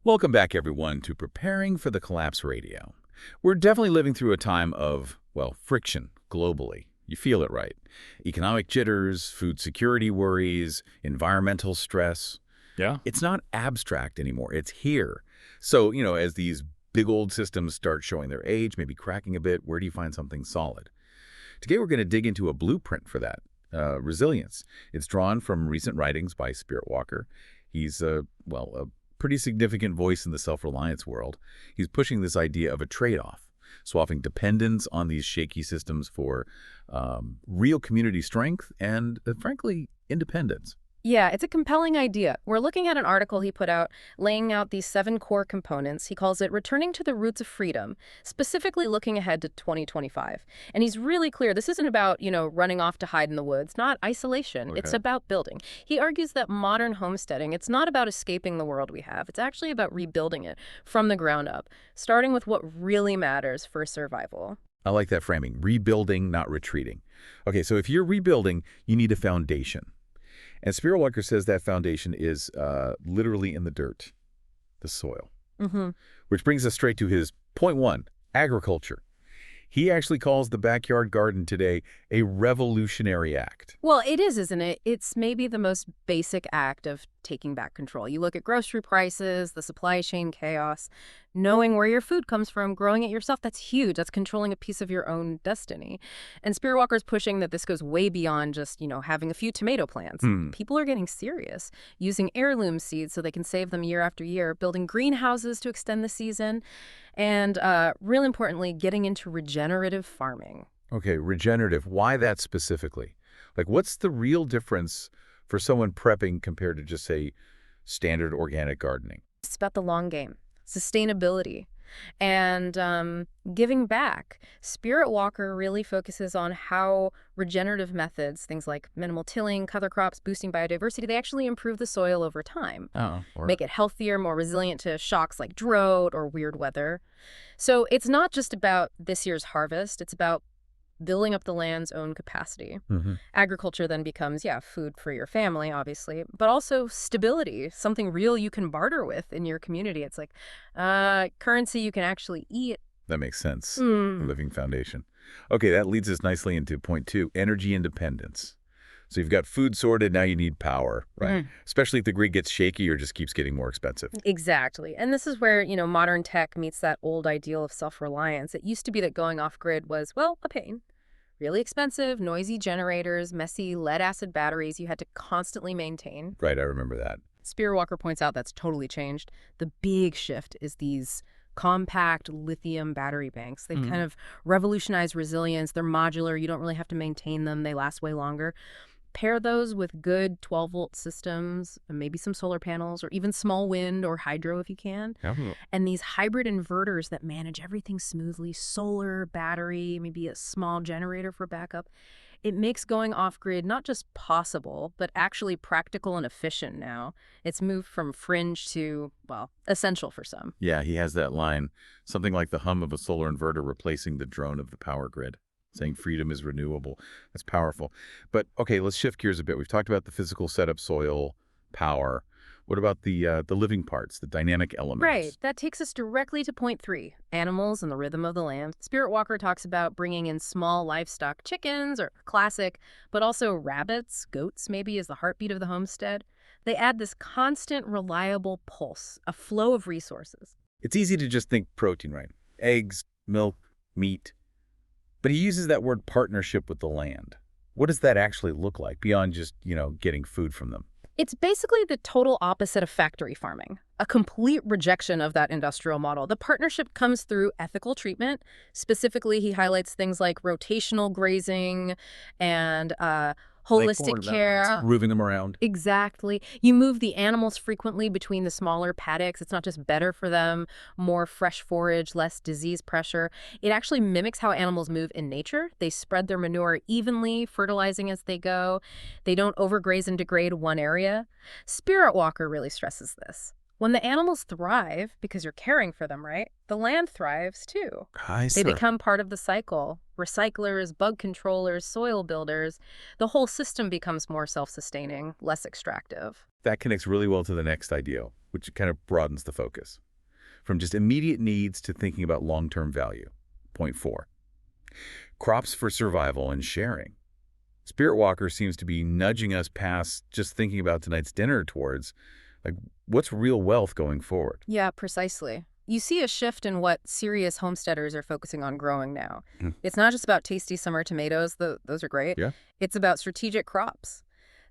Welcome back, everyone, to Preparing for the Collapse Radio. We're definitely living through a time of, well, friction globally. You feel it, right? Economic jitters, food security worries, environmental stress. Yeah. It's not abstract anymore. It's here. So, as these big old systems start showing their age, maybe cracking a bit, where do you find something solid? Today, we're going to dig into a blueprint for that, resilience. It's drawn from recent writings by Spiritwalker. He's, a pretty significant voice in the self-reliance world. He's pushing this idea of a trade-off, swapping dependence on these shaky systems for real community strength and, frankly, independence. Yeah, it's a compelling idea. We're looking at an article he put out laying out these 7 core components. He calls it Returning to the Roots of Freedom, specifically looking ahead to 2025. And he's really clear. This isn't about, running off to hide in the woods, not isolation. Okay. It's about building. He argues that modern homesteading, it's not about escaping the world we have. It's actually about rebuilding it from the ground up, starting with what really matters for survival. I like that framing. Rebuilding, not retreating. Okay, so if you're rebuilding, you need a foundation. And Spiritwalker says that foundation is literally in the dirt, the soil. Mm-hmm. Which brings us straight to his point 1, agriculture. He actually calls the backyard garden today a revolutionary act. Well, it is, isn't it? It's maybe the most basic act of taking back control. You look at grocery prices, the supply chain chaos, knowing where your food comes from, growing it yourself, that's huge. That's controlling a piece of your own destiny. And Spiritwalker's pushing that this goes way beyond just, having a few tomato plants. People are getting serious, using heirloom seeds so they can save them year after year, building greenhouses to extend the season, and real importantly, getting into regenerative farming. Okay, regenerative. Why that specifically? Like, what's the real difference for someone prepping compared to just, say, standard organic gardening? It's about the long game, sustainability, and giving back. Spiritwalker really focuses on how regenerative methods, things like minimal tilling, cover crops, boosting biodiversity, they actually improve the soil over time. Make it healthier, more resilient to shocks like drought or weird weather. So it's not just about this year's harvest, it's about building up the land's own capacity. Agriculture then becomes, food for your family, obviously, but also stability, something real you can barter with in your community. It's like currency you can actually eat. That makes sense. A living foundation. Okay, that leads us nicely into point 2, energy independence. So you've got food sorted, now you need power, right? Especially if the grid gets shaky or just keeps getting more expensive. Exactly. And this is where, modern tech meets that old ideal of self-reliance. It used to be that going off-grid was, a pain. Really expensive, noisy generators, messy lead-acid batteries you had to constantly maintain. Right, I remember that. Spiritwalker points out that's totally changed. The big shift is these compact lithium battery banks. They've kind of revolutionized resilience. They're modular. You don't really have to maintain them. They last way longer. Pair those with good 12-volt systems, and maybe some solar panels, or even small wind or hydro if you can. And these hybrid inverters that manage everything smoothly, solar, battery, maybe a small generator for backup. It makes going off-grid not just possible, but actually practical and efficient now. It's moved from fringe to, essential for some. Yeah, he has that line, something like the hum of a solar inverter replacing the drone of the power grid, saying freedom is renewable. That's powerful. But, okay, let's shift gears a bit. We've talked about the physical setup, soil, power. What about the living parts, the dynamic elements? Right. That takes us directly to point 3, animals and the rhythm of the land. Spiritwalker talks about bringing in small livestock, chickens or classic, but also rabbits, goats maybe, as the heartbeat of the homestead. They add this constant, reliable pulse, a flow of resources. It's easy to just think protein, right? Eggs, milk, meat. But he uses that word partnership with the land. What does that actually look like beyond just, getting food from them? It's basically the total opposite of factory farming, a complete rejection of that industrial model. The partnership comes through ethical treatment. Specifically, he highlights things like rotational grazing and holistic care. Moving them around. Exactly. You move the animals frequently between the smaller paddocks. It's not just better for them, more fresh forage, less disease pressure. It actually mimics how animals move in nature. They spread their manure evenly, fertilizing as they go. They don't overgraze and degrade one area. Spiritwalker really stresses this. When the animals thrive, because you're caring for them, right, the land thrives too. They become part of the cycle. Recyclers, bug controllers, soil builders. The whole system becomes more self-sustaining, less extractive. That connects really well to the next idea, which kind of broadens the focus. From just immediate needs to thinking about long-term value. Point 4. Crops for survival and sharing. Spiritwalker seems to be nudging us past just thinking about tonight's dinner towards, like, what's real wealth going forward? Yeah, precisely. You see a shift in what serious homesteaders are focusing on growing now. Hmm. It's not just about tasty summer tomatoes, those are great. Yeah. It's about strategic crops.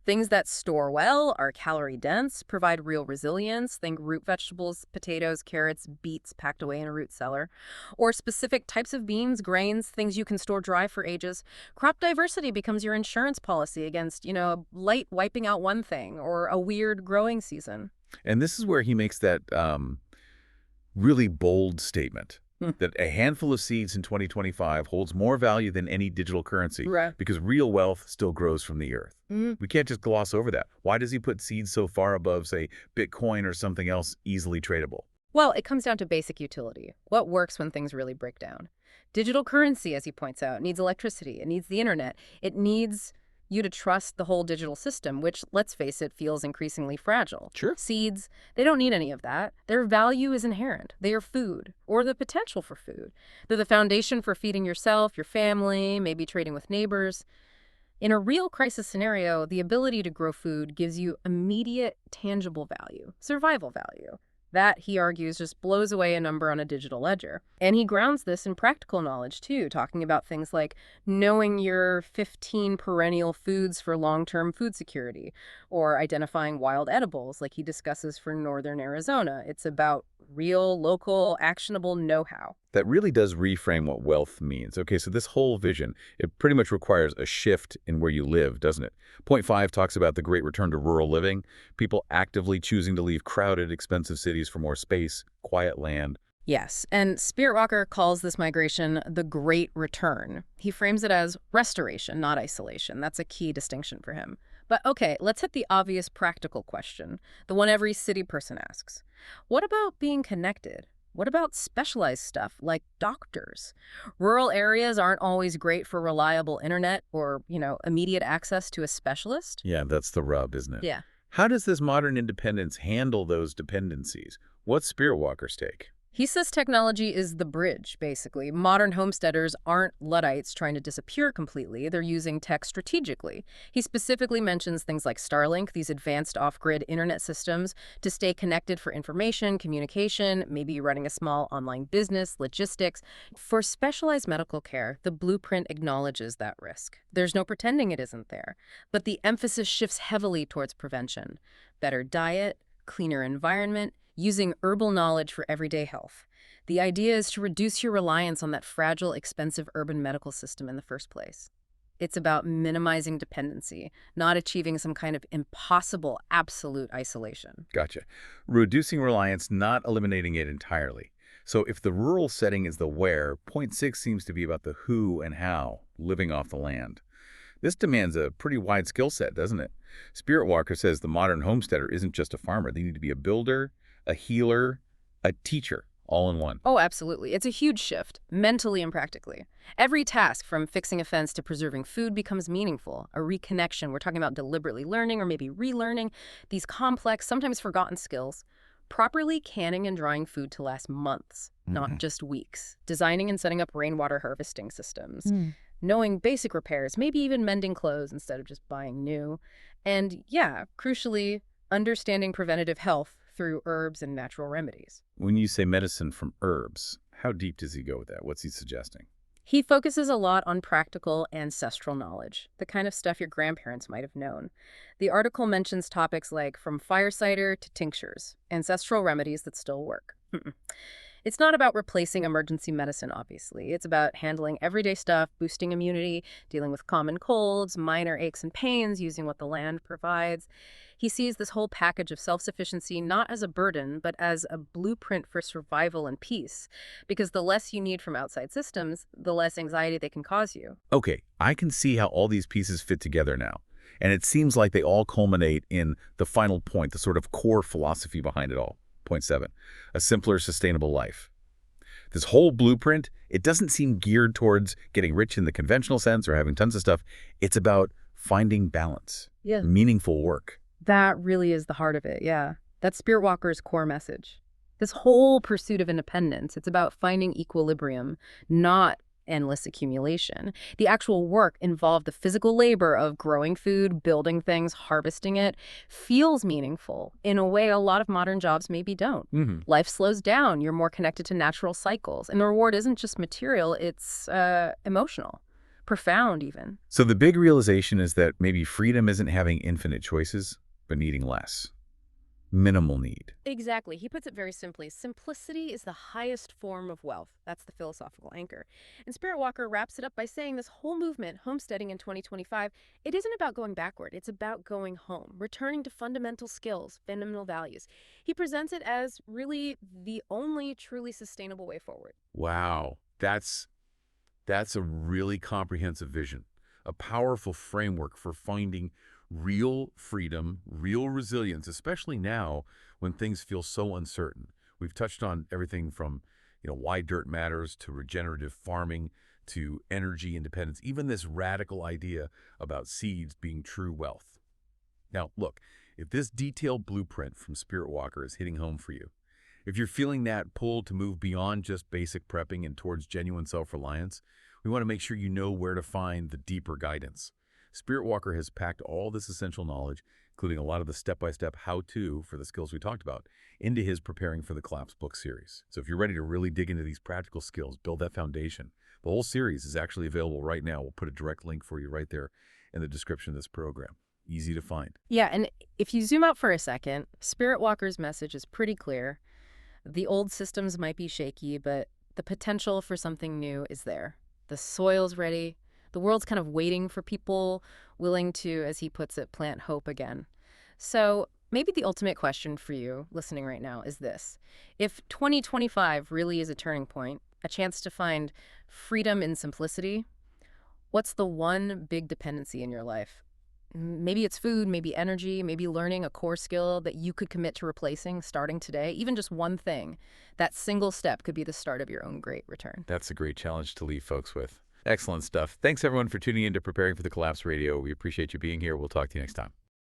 Things that store well, are calorie dense, provide real resilience. Think root vegetables, potatoes, carrots, beets packed away in a root cellar. Or specific types of beans, grains, things you can store dry for ages. Crop diversity becomes your insurance policy against, light wiping out one thing or a weird growing season. And this is where he makes that really bold statement that a handful of seeds in 2025 holds more value than any digital currency Right. because real wealth still grows from the earth. We can't just gloss over that. Why does he put seeds so far above, say, Bitcoin or something else easily tradable? Well, it comes down to basic utility. What works when things really break down? Digital currency, as he points out, needs electricity. It needs the internet. It needs you to trust the whole digital system, which, let's face it, feels increasingly fragile. Sure. Seeds, they don't need any of that. Their value is inherent. They are food, or the potential for food. They're the foundation for feeding yourself, your family, maybe trading with neighbors. In a real crisis scenario, the ability to grow food gives you immediate, tangible value, survival value. That, he argues, just blows away a number on a digital ledger. And he grounds this in practical knowledge, too, talking about things like knowing your 15 perennial foods for long-term food security, or identifying wild edibles, like he discusses for northern Arizona. It's about real, local, actionable know-how. That really does reframe what wealth means. Okay, so this whole vision, it pretty much requires a shift in where you live, doesn't it? Point 5 talks about the great return to rural living, people actively choosing to leave crowded, expensive cities for more space, quiet land. Yes, and Spiritwalker calls this migration the Great Return. He frames it as restoration, not isolation. That's a key distinction for him. But okay, let's hit the obvious practical question, the one every city person asks. What about being connected? What about specialized stuff like doctors? Rural areas aren't always great for reliable internet or, immediate access to a specialist. Yeah, that's the rub, isn't it? Yeah. How does this modern independence handle those dependencies? What's Spiritwalker's take? He says technology is the bridge, basically. Modern homesteaders aren't Luddites trying to disappear completely. They're using tech strategically. He specifically mentions things like Starlink, these advanced off-grid internet systems, to stay connected for information, communication, maybe running a small online business, logistics. For specialized medical care, the blueprint acknowledges that risk. There's no pretending it isn't there. But the emphasis shifts heavily towards prevention. Better diet, cleaner environment, using herbal knowledge for everyday health. The idea is to reduce your reliance on that fragile, expensive urban medical system in the first place. It's about minimizing dependency, not achieving some kind of impossible, absolute isolation. Gotcha. Reducing reliance, not eliminating it entirely. So if the rural setting is the where, point 6 seems to be about the who and how, living off the land. This demands a pretty wide skill set, doesn't it? Spiritwalker says the modern homesteader isn't just a farmer. They need to be a builder, a healer, a teacher, all in one. Oh, absolutely. It's a huge shift, mentally and practically. Every task, from fixing a fence to preserving food, becomes meaningful, a reconnection. We're talking about deliberately learning or maybe relearning these complex, sometimes forgotten skills. Properly canning and drying food to last months, not just weeks. Designing and setting up rainwater harvesting systems. Knowing basic repairs, maybe even mending clothes instead of just buying new. And yeah, crucially, understanding preventative health through herbs and natural remedies. When you say medicine from herbs, how deep does he go with that? What's he suggesting? He focuses a lot on practical ancestral knowledge, the kind of stuff your grandparents might have known. The article mentions topics like from fire cider to tinctures, ancestral remedies that still work. It's not about replacing emergency medicine, obviously. It's about handling everyday stuff, boosting immunity, dealing with common colds, minor aches and pains, using what the land provides. He sees this whole package of self-sufficiency not as a burden, but as a blueprint for survival and peace. Because the less you need from outside systems, the less anxiety they can cause you. Okay, I can see how all these pieces fit together now. And it seems like they all culminate in the final point, the sort of core philosophy behind it all. Point 7, a simpler, sustainable life. This whole blueprint, it doesn't seem geared towards getting rich in the conventional sense or having tons of stuff. It's about finding balance, meaningful work, That really is the heart of it, yeah. That's Spiritwalker's core message. This whole pursuit of independence, it's about finding equilibrium, not endless accumulation. The actual work involved the physical labor of growing food, building things, harvesting it, feels meaningful in a way a lot of modern jobs maybe don't. Hmm. Life slows down, you're more connected to natural cycles, and the reward isn't just material, it's emotional, profound even. So the big realization is that maybe freedom isn't having infinite choices, but needing less. Minimal need. Exactly. He puts it very simply. Simplicity is the highest form of wealth. That's the philosophical anchor. And Spirit Walker wraps it up by saying this whole movement, homesteading in 2025, it isn't about going backward. It's about going home, returning to fundamental skills, fundamental values. He presents it as really the only truly sustainable way forward. Wow, that's a really comprehensive vision, a powerful framework for finding real freedom, real resilience, especially now when things feel so uncertain. We've touched on everything from, why dirt matters to regenerative farming to energy independence, even this radical idea about seeds being true wealth. Now, look, if this detailed blueprint from Spirit Walker is hitting home for you, if you're feeling that pull to move beyond just basic prepping and towards genuine self-reliance, we want to make sure you know where to find the deeper guidance. Spirit Walker has packed all this essential knowledge, including a lot of the step-by-step how-to for the skills we talked about, into his Preparing for the Collapse book series. So if you're ready to really dig into these practical skills, build that foundation, the whole series is actually available right now. We'll put a direct link for you right there in the description of this program. Easy to find. Yeah, and if you zoom out for a second, Spirit Walker's message is pretty clear. The old systems might be shaky, but the potential for something new is there. The soil's ready. The world's kind of waiting for people willing to, as he puts it, plant hope again. So maybe the ultimate question for you listening right now is this. If 2025 really is a turning point, a chance to find freedom in simplicity, what's the one big dependency in your life? Maybe it's food, maybe energy, maybe learning a core skill that you could commit to replacing starting today. Even just one thing. That single step could be the start of your own great return. That's a great challenge to leave folks with. Excellent stuff. Thanks, everyone, for tuning in to Preparing for the Collapse Radio. We appreciate you being here. We'll talk to you next time.